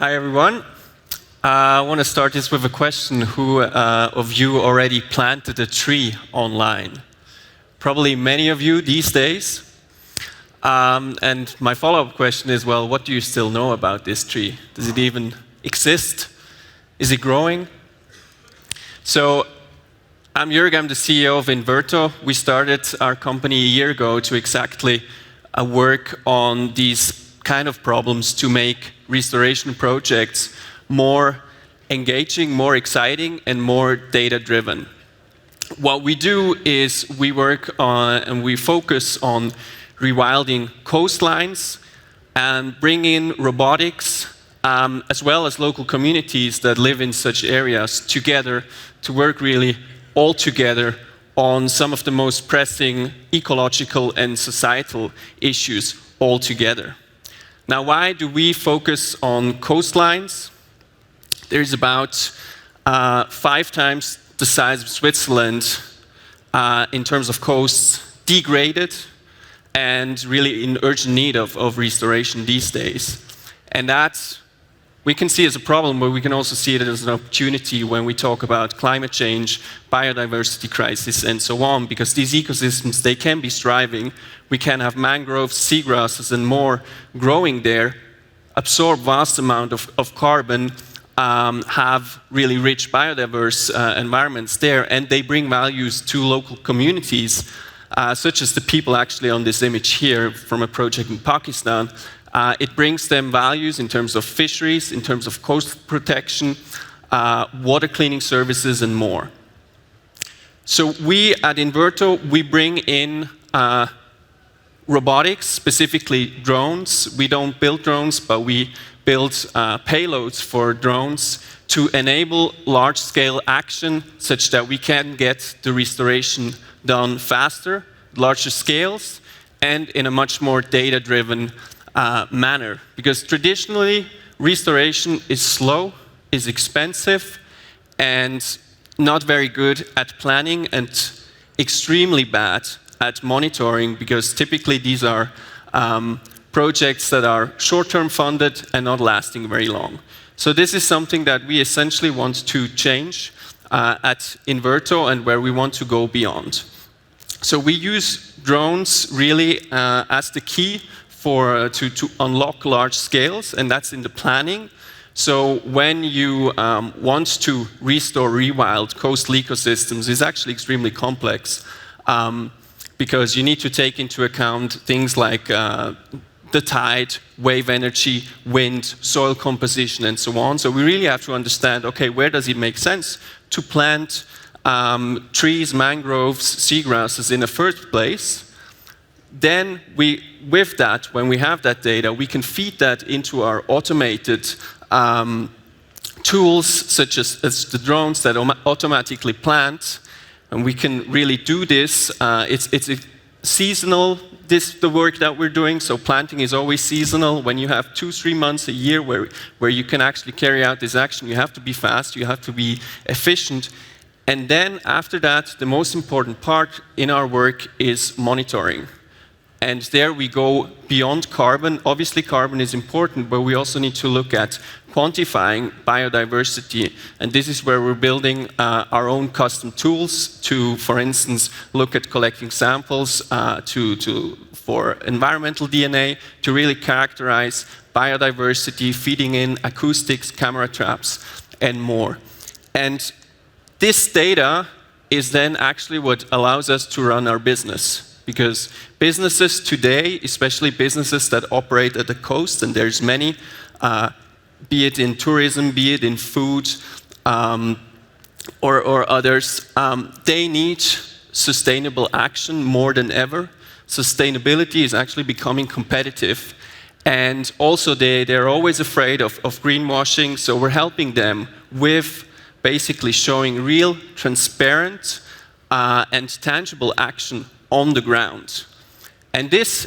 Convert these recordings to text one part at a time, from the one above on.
Hi everyone. I want to start this with a question. Who of you already planted a tree online? Probably many of you these days. And my follow-up question is, well, what do you still know about this tree? Does it even exist? Is it growing? So I'm Jürg, I'm the CEO of Inverto. We started our company a year ago to exactly work on these kind of problems to make restoration projects more engaging, more exciting, and more data-driven. What we do is we work on and we focus on rewilding coastlines and bring in robotics as well as local communities that live in such areas together to work really all together on some of the most pressing ecological and societal issues all together. Now, why do we focus on coastlines? There's about 5 times the size of Switzerland in terms of coasts degraded and really in urgent need of restoration these days. And that we can see as a problem, but we can also see it as an opportunity when we talk about climate change, biodiversity crisis, and so on, because these ecosystems, they can be thriving. We can have mangroves, seagrasses, and more growing there, absorb vast amount of carbon, have really rich biodiverse environments there, and they bring values to local communities, such as the people actually on this image here from a project in Pakistan. It brings them values in terms of fisheries, in terms of coast protection, water cleaning services, and more. So we at Inverto, we bring in robotics, specifically drones. We don't build drones, but we build payloads for drones to enable large-scale action such that we can get the restoration done faster, larger scales, and in a much more data-driven manner. Because traditionally, restoration is slow, is expensive, and not very good at planning, and extremely bad at monitoring, because typically these are projects that are short-term funded and not lasting very long. So this is something that we essentially want to change at Inverto and where we want to go beyond. So we use drones really as the key to unlock large scales, and that's in the planning. So when you want to restore rewild coastal ecosystems, it's actually extremely complex because you need to take into account things like the tide, wave energy, wind, soil composition, and so on. So we really have to understand, okay, where does it make sense to plant trees, mangroves, seagrasses in the first place? Then with that, when we have that data, we can feed that into our automated tools, such as the drones that automatically plant, and we can really do this. It's a seasonal, the work that we're doing, so planting is always seasonal. When you have 2-3 months a year where you can actually carry out this action, you have to be fast, you have to be efficient. And then after that, the most important part in our work is monitoring. And there we go beyond carbon. Obviously, carbon is important, but we also need to look at quantifying biodiversity. And this is where we're building our own custom tools to, for instance, look at collecting samples for environmental DNA, to really characterize biodiversity, feeding in acoustics, camera traps, and more. And this data is then actually what allows us to run our business. Because businesses today, especially businesses that operate at the coast, and there's many, be it in tourism, be it in food, or others, they need sustainable action more than ever. Sustainability is actually becoming competitive. And also they're always afraid of greenwashing, so we're helping them with basically showing real, transparent, and tangible action on the ground. And this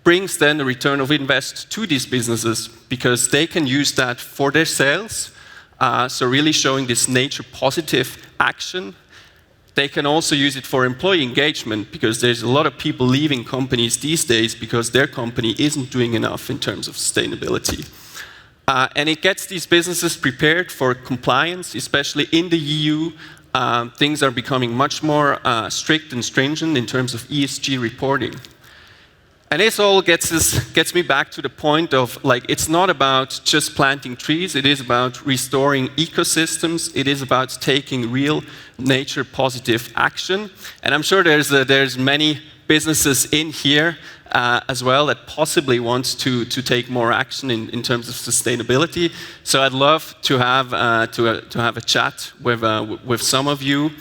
brings then a return of invest to these businesses because they can use that for their sales, so really showing this nature positive action. They can also use it for employee engagement because there's a lot of people leaving companies these days because their company isn't doing enough in terms of sustainability. And it gets these businesses prepared for compliance, especially in the EU. Things are becoming much more strict and stringent in terms of ESG reporting. And this all gets me back to the point of, like, it's not about just planting trees, it is about restoring ecosystems, it is about taking real nature positive action. And I'm sure there's many businesses in here as well that possibly wants to take more action in terms of sustainability. So I'd love to have a chat with some of you.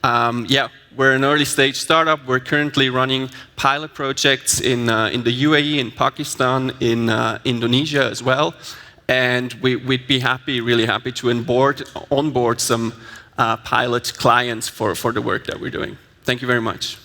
Yeah, we're an early stage startup. We're currently running pilot projects in the UAE, in Pakistan, in Indonesia as well. And we'd be really happy to onboard some pilot clients for the work that we're doing. Thank you very much.